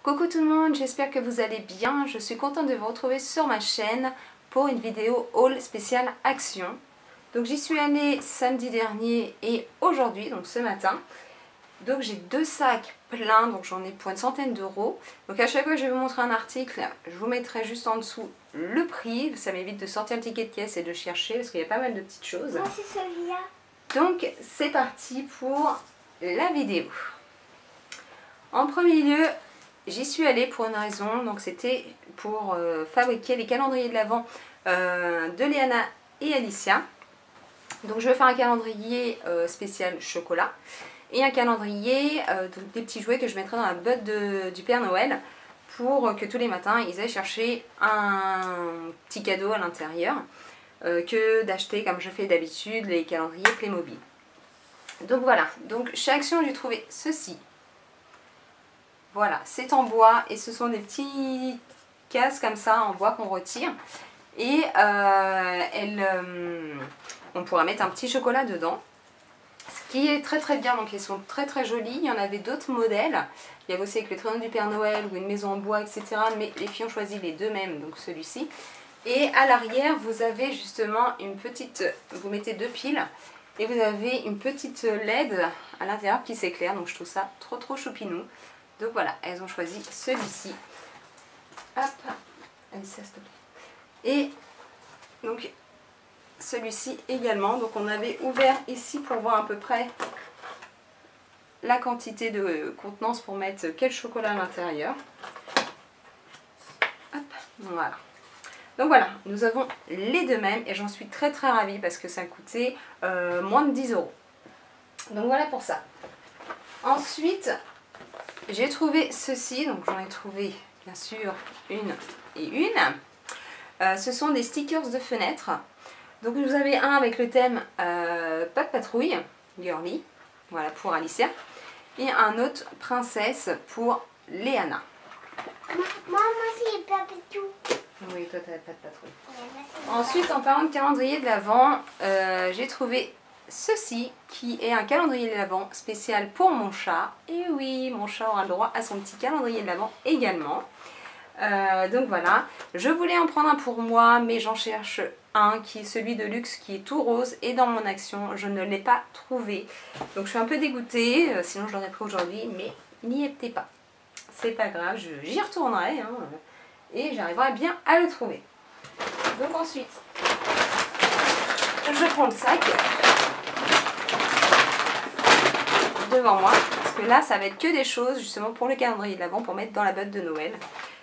Coucou tout le monde, j'espère que vous allez bien. Je suis contente de vous retrouver sur ma chaîne pour une vidéo haul spéciale action. Donc j'y suis allée samedi dernier et aujourd'hui, donc ce matin. Donc j'ai deux sacs pleins, donc j'en ai pour une centaine d'euros. Donc à chaque fois que je vais vous montrer un article, je vous mettrai juste en dessous le prix. Ça m'évite de sortir le ticket de caisse et de chercher parce qu'il y a pas mal de petites choses. Moi c'est celui-là. Donc c'est parti pour la vidéo. En premier lieu, j'y suis allée pour une raison, donc c'était pour fabriquer les calendriers de l'Avent de Léana et Alicia. Donc je vais faire un calendrier spécial chocolat et un calendrier des petits jouets que je mettrai dans la botte du Père Noël pour que tous les matins ils aillent chercher un petit cadeau à l'intérieur que d'acheter comme je fais d'habitude les calendriers Playmobil. Donc voilà, donc chez Action j'ai trouvé ceci. Voilà, c'est en bois et ce sont des petits cases comme ça en bois qu'on retire. Et on pourra mettre un petit chocolat dedans. Ce qui est très très bien, donc ils sont très très jolis. Il y en avait d'autres modèles. Il y avait aussi avec le traîneau du Père Noël ou une maison en bois, etc. Mais les filles ont choisi les deux mêmes, donc celui-ci. Et à l'arrière, vous avez justement une petite... Vous mettez deux piles et vous avez une petite LED à l'intérieur qui s'éclaire. Donc je trouve ça trop choupinou. Donc voilà, elles ont choisi celui-ci. Hop, allez, ça s'il te plaît. Et donc celui-ci également. Donc on avait ouvert ici pour voir à peu près la quantité de contenance pour mettre quel chocolat à l'intérieur. Hop, voilà. Donc voilà, nous avons les deux mêmes et j'en suis très ravie parce que ça coûtait moins de 10 €. Donc voilà pour ça. Ensuite... j'ai trouvé ceci, donc j'en ai trouvé bien sûr une et une. Ce sont des stickers de fenêtre. Donc vous avez un avec le thème Pas de patrouille, girly, voilà pour Alicia. Et un autre princesse pour Léana. Moi c'est pas du tout. Oui, toi t'as pas de patrouille. Ensuite, en parlant de calendrier de l'Avent, j'ai trouvé ceci qui est un calendrier de l'Avent spécial pour mon chat. Et oui, mon chat aura le droit à son petit calendrier de l'Avent également. Donc voilà, je voulais en prendre un pour moi, mais j'en cherche un qui est celui de luxe qui est tout rose. Et dans mon action, je ne l'ai pas trouvé. Donc je suis un peu dégoûtée, sinon je l'aurais pris aujourd'hui, mais n'y était pas. C'est pas grave, j'y retournerai hein, et j'arriverai bien à le trouver. Donc ensuite, je prends le sac devant moi parce que là ça va être que des choses justement pour le calendrier de l'Avent pour mettre dans la botte de Noël.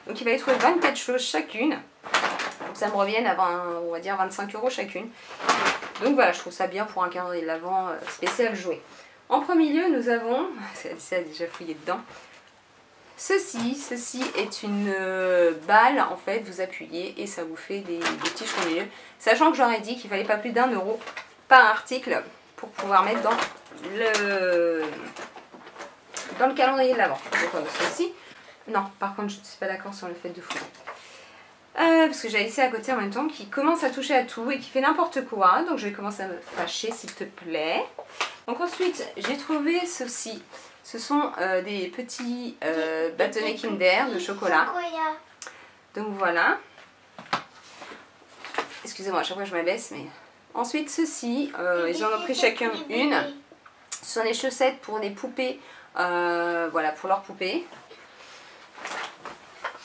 Donc il va y trouver 24 choses chacune, donc ça me revienne à 20, on va dire 25 € chacune. Donc voilà, je trouve ça bien pour un calendrier de l'Avent spécial jouet. En premier lieu nous avons, ça a déjà fouillé dedans, ceci est une balle en fait, vous appuyez et ça vous fait des petits cheveux milieu. Sachant que j'aurais dit qu'il fallait pas plus d'1 € par article pour pouvoir mettre dans le calendrier de l'Avent. Donc ceci, non par contre je ne suis pas d'accord sur le fait de fouiller. Parce que j'ai Alicia à côté en même temps qui commence à toucher à tout et qui fait n'importe quoi. Donc je vais commencer à me fâcher s'il te plaît. Donc ensuite j'ai trouvé ceci. Ce sont des petits bâtonnets Kinder de chocolat. Donc voilà. Excusez-moi, à chaque fois je m'abaisse. Mais... ensuite ceci, ils en ont pris chacun une. Ce sont des chaussettes pour les poupées. Voilà, pour leurs poupées.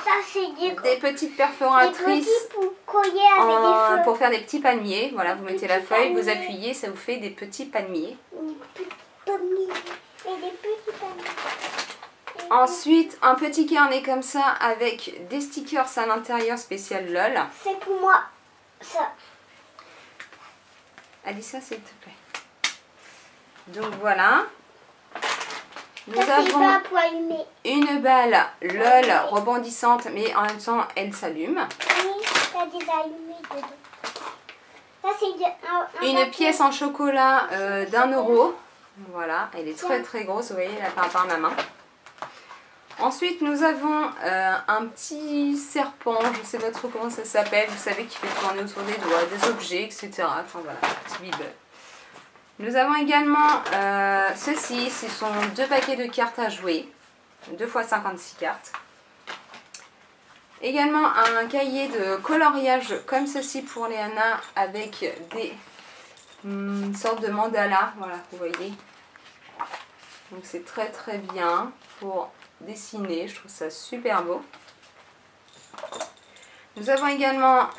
Ça c'est des petites perforatrices pour faire des petits palmiers. Voilà, vous mettez la feuille, vous appuyez, ça vous fait des petits palmiers. Ensuite, un petit carnet comme ça avec des stickers à l'intérieur spécial LOL. C'est pour moi, ça. Alicia, s'il te plaît. Donc voilà. Nous avons une balle LOL rebondissante, mais en même temps, elle s'allume. Oui, ça a des allumés dedans. Ça, c'est une pièce en chocolat d'1 €. Voilà, elle est très grosse, vous voyez, là par rapport à ma main. Ensuite, nous avons un petit serpent, je ne sais pas trop comment ça s'appelle, vous savez, qui fait tourner autour des doigts, des objets, etc. Enfin voilà, un petit bibel. Nous avons également ceci, ce sont deux paquets de cartes à jouer, 2 x 56 cartes. Également un cahier de coloriage comme ceci pour Léana avec des sortes de mandalas, voilà, vous voyez. Donc c'est très très bien pour dessiner, je trouve ça super beau. Nous avons également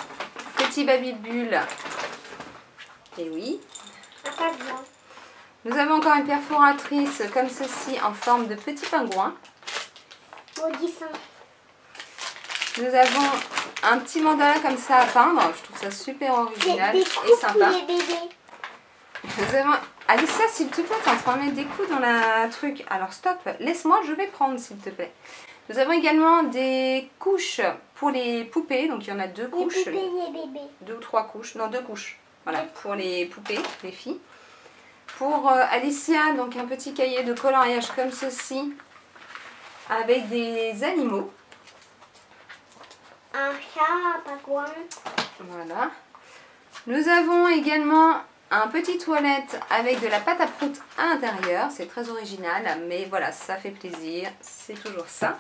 petit Babybule, et oui. Nous avons encore une perforatrice comme ceci en forme de petit pingouin. Nous avons un petit mandala comme ça à peindre, je trouve ça super original et sympa. Nous avons... Alicia, s'il te plaît, t'es en train de mettre des coups dans la truc. Alors stop, laisse-moi, je vais prendre s'il te plaît. Nous avons également des couches pour les poupées, donc il y en a 2 couches. Les bébés. 2 ou 3 couches, non 2 couches. Voilà, pour les poupées, les filles. Pour Alicia, donc un petit cahier de coloriage comme ceci, avec des animaux. Un chat, un pingouin. Voilà. Nous avons également un petit toilette avec de la pâte à prout à l'intérieur. C'est très original, mais voilà, ça fait plaisir. C'est toujours ça.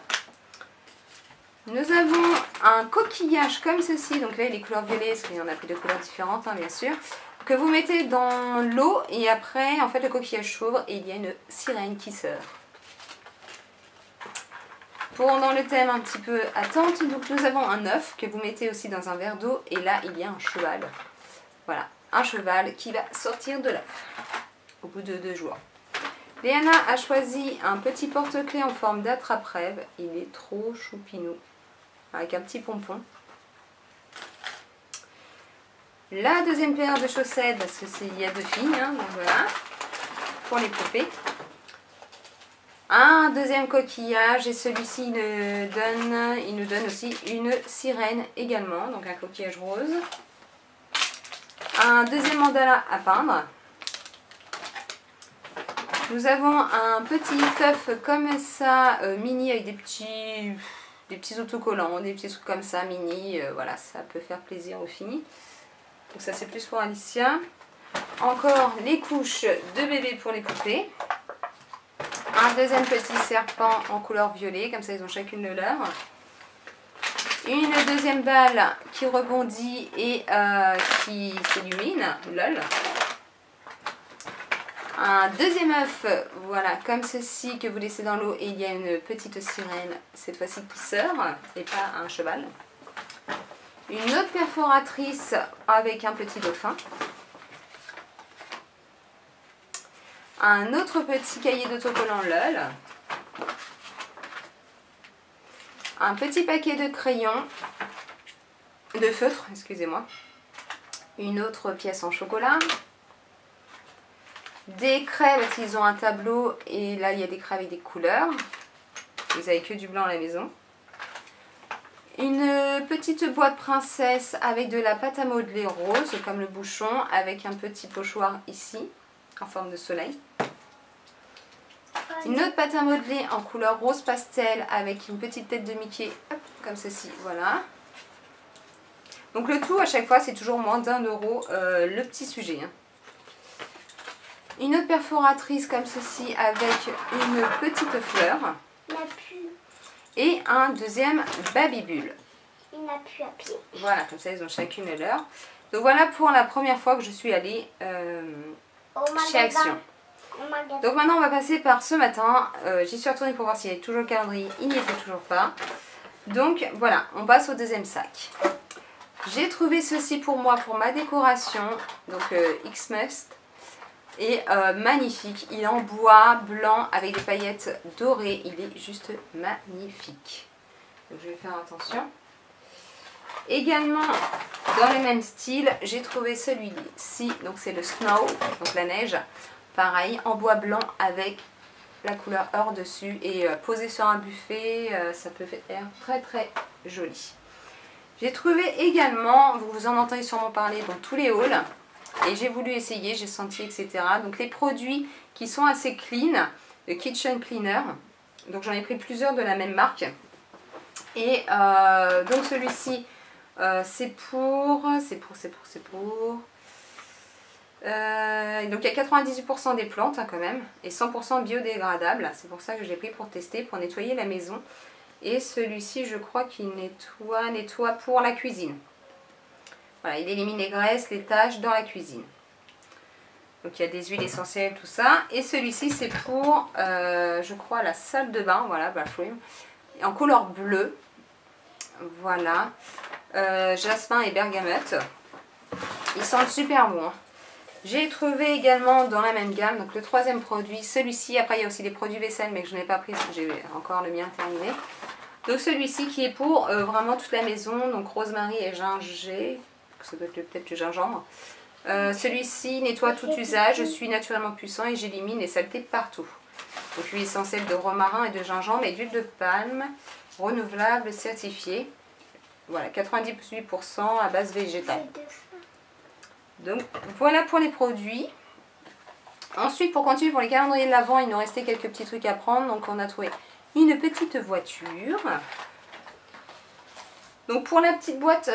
Nous avons un coquillage comme ceci. Donc là, il est couleur violet, parce qu'il y en a plus de couleurs différentes, hein, bien sûr. Que vous mettez dans l'eau et après, en fait, le coquillage s'ouvre et il y a une sirène qui sort. Pour dans le thème un petit peu attente, donc nous avons un œuf que vous mettez aussi dans un verre d'eau et là, il y a un cheval. Voilà, un cheval qui va sortir de l'œuf au bout de 2 jours. Léana a choisi un petit porte-clés en forme d'attrape-rêve. Il est trop choupinou, avec un petit pompon. La deuxième paire de chaussettes, parce que il y a 2 filles, hein, donc voilà, pour les poupées. Un deuxième coquillage et celui-ci il nous donne aussi une sirène également, donc un coquillage rose. Un deuxième mandala à peindre. Nous avons un petit œuf comme ça, mini, avec des petits autocollants, des petits trucs comme ça, mini. Voilà, ça peut faire plaisir aux filles. Donc ça c'est plus pour Alicia. Encore les couches de bébé pour les poupées. Un deuxième petit serpent en couleur violet, comme ça ils ont chacune le leur. Une deuxième balle qui rebondit et qui s'illumine, lol. Un deuxième œuf, voilà, comme ceci, que vous laissez dans l'eau et il y a une petite sirène, cette fois-ci qui sort, et pas un cheval. Une autre perforatrice avec un petit dauphin. Un autre petit cahier d'autocollant LOL. Un petit paquet de crayons, de feutres, excusez-moi. Une autre pièce en chocolat. Des craies, parce qu'ils ont un tableau et là il y a des craies avec des couleurs. Vous n'avez que du blanc à la maison. Une petite boîte princesse avec de la pâte à modeler rose, comme le bouchon, avec un petit pochoir ici, en forme de soleil. Une autre pâte à modeler en couleur rose pastel, avec une petite tête de Mickey, comme ceci, voilà. Donc le tout à chaque fois c'est toujours moins d'1 euro le petit sujet. Hein. Une autre perforatrice comme ceci avec une petite fleur. Et un deuxième Babybule. Il n'a plus à pied. Voilà, comme ça ils ont chacune leur. Donc voilà pour la première fois que je suis allée chez Action. Donc maintenant on va passer par ce matin. J'y suis retournée pour voir s'il y avait toujours le calendrier. Il n'y était toujours pas. Donc voilà, on passe au deuxième sac. J'ai trouvé ceci pour moi, pour ma décoration. Donc Xmas. Et magnifique, il est en bois blanc avec des paillettes dorées, il est juste magnifique. Donc je vais faire attention. Également dans le même style, j'ai trouvé celui-ci, donc c'est le Snow, donc la neige. Pareil, en bois blanc avec la couleur or dessus et posé sur un buffet, ça peut faire très très joli. J'ai trouvé également, vous vous en entendez sûrement parler dans tous les hauls. Et j'ai voulu essayer, j'ai senti, etc. Donc les produits qui sont assez clean, le Kitchen Cleaner. Donc j'en ai pris plusieurs de la même marque. Et donc celui-ci, c'est pour... donc il y a 98% des plantes hein, quand même. Et 100% biodégradable. C'est pour ça que je l'ai pris pour tester, pour nettoyer la maison. Et celui-ci, je crois qu'il nettoie pour la cuisine. Voilà, il élimine les graisses, les taches dans la cuisine. Donc il y a des huiles essentielles, tout ça. Et celui-ci, c'est pour, je crois, la salle de bain. Voilà, bathroom. En couleur bleue. Voilà. Jasmin et bergamote. Ils sentent super bon. Hein. J'ai trouvé également dans la même gamme, donc le troisième produit, celui-ci. Après, il y a aussi des produits vaisselle, mais que je n'ai pas pris parce que j'ai encore le mien terminé. Donc celui-ci qui est pour vraiment toute la maison. Donc rosemary et ginger. Ça doit être peut-être le gingembre. Celui-ci nettoie tout usage, je suis naturellement puissant et j'élimine les saletés partout. Donc huile essentielle de romarin et de gingembre et d'huile de palme, renouvelable, certifiée. Voilà, 98% à base végétale. Donc voilà pour les produits. Ensuite, pour continuer pour les calendriers de l'Avent, il nous restait quelques petits trucs à prendre. Donc on a trouvé une petite voiture. Donc pour la petite boîte,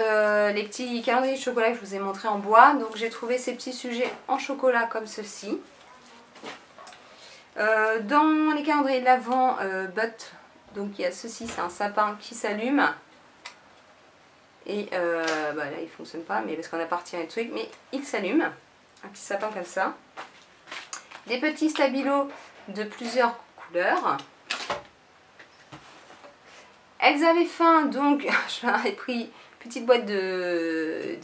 les petits calendriers de chocolat que je vous ai montré en bois, donc j'ai trouvé ces petits sujets en chocolat comme ceci. Dans les calendriers de l'Avent, donc il y a ceci, c'est un sapin qui s'allume. Et bah là il ne fonctionne pas, mais parce qu'on a pas retiré le truc, mais il s'allume. Un petit sapin comme ça. Des petits stabilos de plusieurs couleurs. Elles avaient faim, donc je leur ai pris une petite boîte de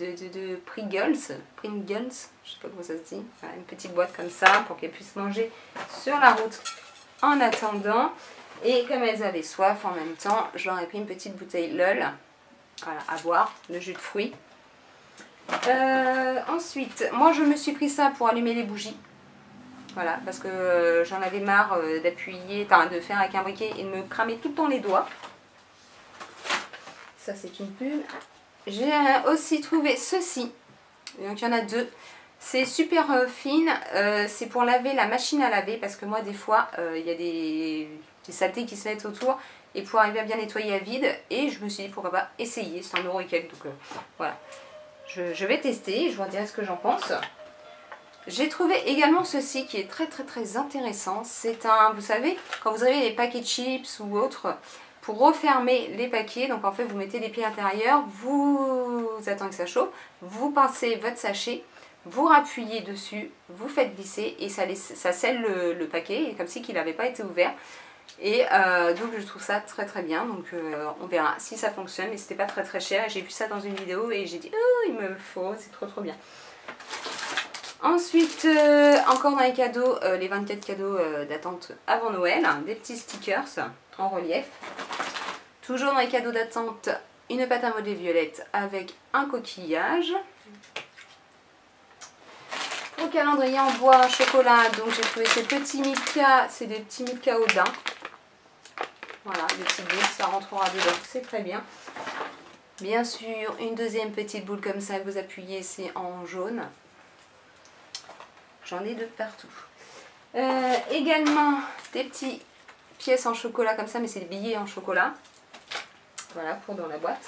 Pringles, je sais pas comment ça se dit, voilà, une petite boîte comme ça pour qu'elles puissent manger sur la route en attendant. Et comme elles avaient soif en même temps, je leur ai pris une petite bouteille LOL, voilà, à boire, de jus de fruits. Ensuite, moi je me suis pris ça pour allumer les bougies. Voilà, parce que j'en avais marre d'appuyer, de faire avec un briquet et de me cramer tout le temps les doigts. Ça c'est une pub. J'ai aussi trouvé ceci. Donc il y en a deux. C'est super fine. C'est pour laver la machine à laver. Parce que moi des fois il y a des saletés qui se mettent autour. Et pour arriver à bien nettoyer à vide. Et je me suis dit pourquoi pas essayer. C'est 1 € et quelques. Donc voilà. Je vais tester. Je vous dirai ce que j'en pense. J'ai trouvé également ceci qui est très intéressant. C'est un, vous savez, quand vous avez les paquets de chips ou autres, pour refermer les paquets, donc en fait vous mettez les pieds à l'intérieur, vous attendez que ça chauffe, vous pincez votre sachet, vous rappuyez dessus, vous faites glisser et ça scelle le paquet, et comme si qu'il n'avait pas été ouvert. Et donc je trouve ça très bien, donc on verra si ça fonctionne, mais c'était pas très cher. J'ai vu ça dans une vidéo et j'ai dit oh il me le faut, c'est trop bien. Ensuite, encore dans les cadeaux, les 24 cadeaux d'attente avant Noël, des petits stickers en relief. Toujours dans les cadeaux d'attente, une pâte à modeler violette avec un coquillage. Au calendrier en bois chocolat, donc j'ai trouvé ces petits Milka, c'est des petits Milka au daim. Voilà, des petites boules, ça rentrera dedans, c'est très bien. Bien sûr, une deuxième petite boule comme ça, vous appuyez, c'est en jaune. J'en ai de partout. Également des petites pièces en chocolat comme ça, mais c'est des billets en chocolat. Voilà, pour dans la boîte.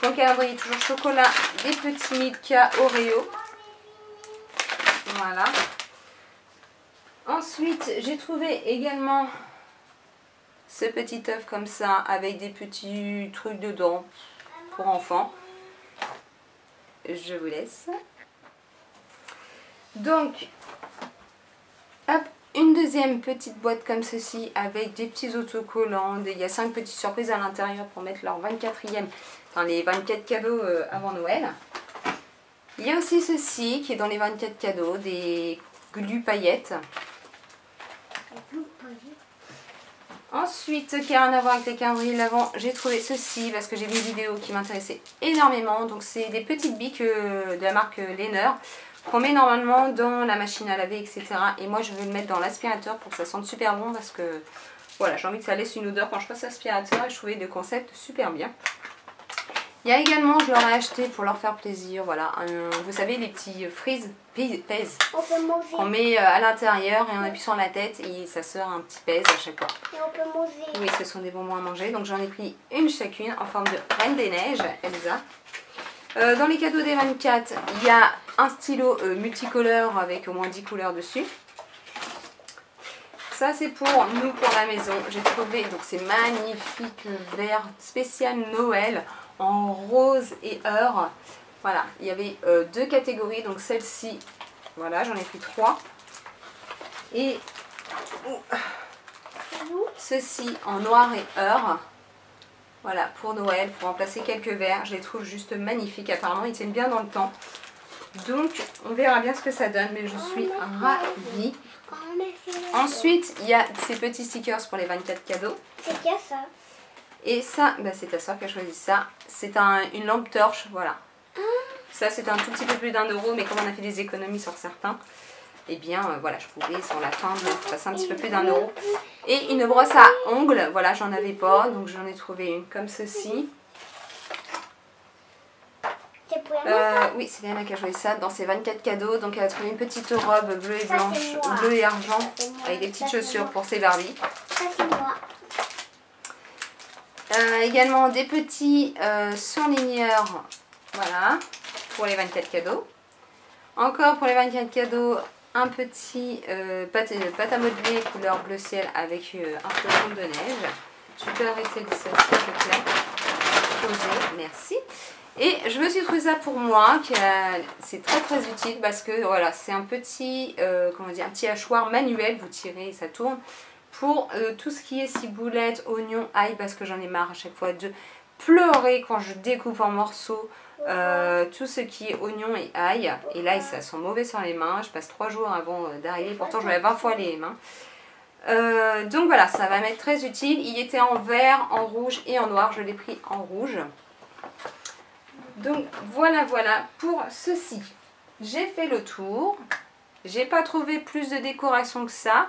Dans le calendrier, toujours chocolat, des petits Milka Oreo. Voilà. Ensuite, j'ai trouvé également ce petit œuf comme ça, avec des petits trucs dedans pour enfants. Je vous laisse. Donc, hop, une deuxième petite boîte comme ceci avec des petits autocollants. Il y a 5 petites surprises à l'intérieur pour mettre leur 24e, enfin les 24 cadeaux avant Noël. Il y a aussi ceci qui est dans les 24 cadeaux, des glu paillettes. Ensuite, qui n'a rien à voir avec les calendriers de l'Avent, j'ai trouvé ceci parce que j'ai vu une vidéo qui m'intéressait énormément. Donc c'est des petites bics de la marque Lehner qu'on met normalement dans la machine à laver, etc. Et moi je vais le mettre dans l'aspirateur pour que ça sente super bon parce que voilà, j'ai envie que ça laisse une odeur quand je passe l'aspirateur et je trouvais le concept super bien. Il y a également, je leur ai acheté pour leur faire plaisir, voilà, vous savez les petits freeze pèse qu'on met à l'intérieur et on appuie sur la tête et ça sort un petit pèse à chaque fois. Et on peut manger. Oui, ce sont des bonbons à manger, donc j'en ai pris une chacune en forme de Reine des Neiges, Elsa. Dans les cadeaux des 24, il y a un stylo multicolore avec au moins 10 couleurs dessus. ça c'est pour nous, pour la maison. J'ai trouvé donc ces magnifiques verres spécial Noël en rose et or. Voilà, il y avait deux catégories, donc celle-ci, voilà, j'en ai pris 3. Et ceci en noir et or. Voilà, pour Noël, pour remplacer quelques verres. Je les trouve juste magnifiques. Apparemment, ils tiennent bien dans le temps. Donc, on verra bien ce que ça donne, mais je suis ravie. Ensuite, il y a ces petits stickers pour les 24 cadeaux. C'est quoi ça? Et ça, bah, c'est ta soeur qui a choisi ça. C'est une lampe torche, voilà. Ça, c'est un tout petit peu plus d'1 €, mais comme on a fait des économies sur certains, et bien, voilà, je pouvais sur la fin de passer un petit peu plus d'1 €. Et une brosse à ongles, voilà, j'en avais pas, donc j'en ai trouvé une comme ceci. Oui, c'est Léana qui a choisi ça dans ses 24 cadeaux. Donc elle a trouvé une petite robe bleue et blanche, bleu et argent, avec des petites chaussures pour ses Barbies. Ça c'est moi. Également des petits surligneurs, voilà, pour les 24 cadeaux. Encore pour les 24 cadeaux, un petit pâte à modeler couleur bleu ciel avec un flocon de neige. Tu peux arrêter de ça s'il te plaît. Poser, merci. Et je me suis trouvé ça pour moi, c'est très très utile parce que voilà, c'est un petit, comment dire, un petit hachoir manuel, vous tirez et ça tourne, pour tout ce qui est ciboulette, oignon, ail, parce que j'en ai marre à chaque fois de pleurer quand je découpe en morceaux tout ce qui est oignon et ail. Et là, ça sent mauvais sur les mains, je passe 3 jours avant d'arriver, pourtant je me lave 20 fois les mains. Donc voilà, ça va m'être très utile. Il était en vert, en rouge et en noir, je l'ai pris en rouge. Donc voilà pour ceci. J'ai fait le tour. J'ai pas trouvé plus de décoration que ça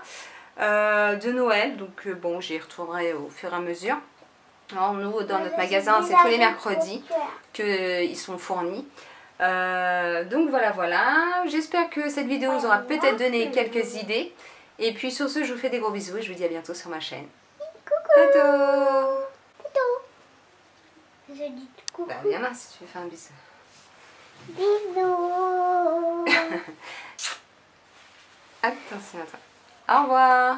de Noël. Donc bon, j'y retournerai au fur et à mesure. Alors nous, dans notre magasin, c'est tous les mercredis qu'ils sont fournis. Donc voilà. J'espère que cette vidéo vous aura peut-être donné quelques idées. Et puis sur ce, je vous fais des gros bisous et je vous dis à bientôt sur ma chaîne. Coucou. Tato. Je dis coucou. Bah viens là si tu veux faire un bisou. Bisous. Attention à toi. Au revoir.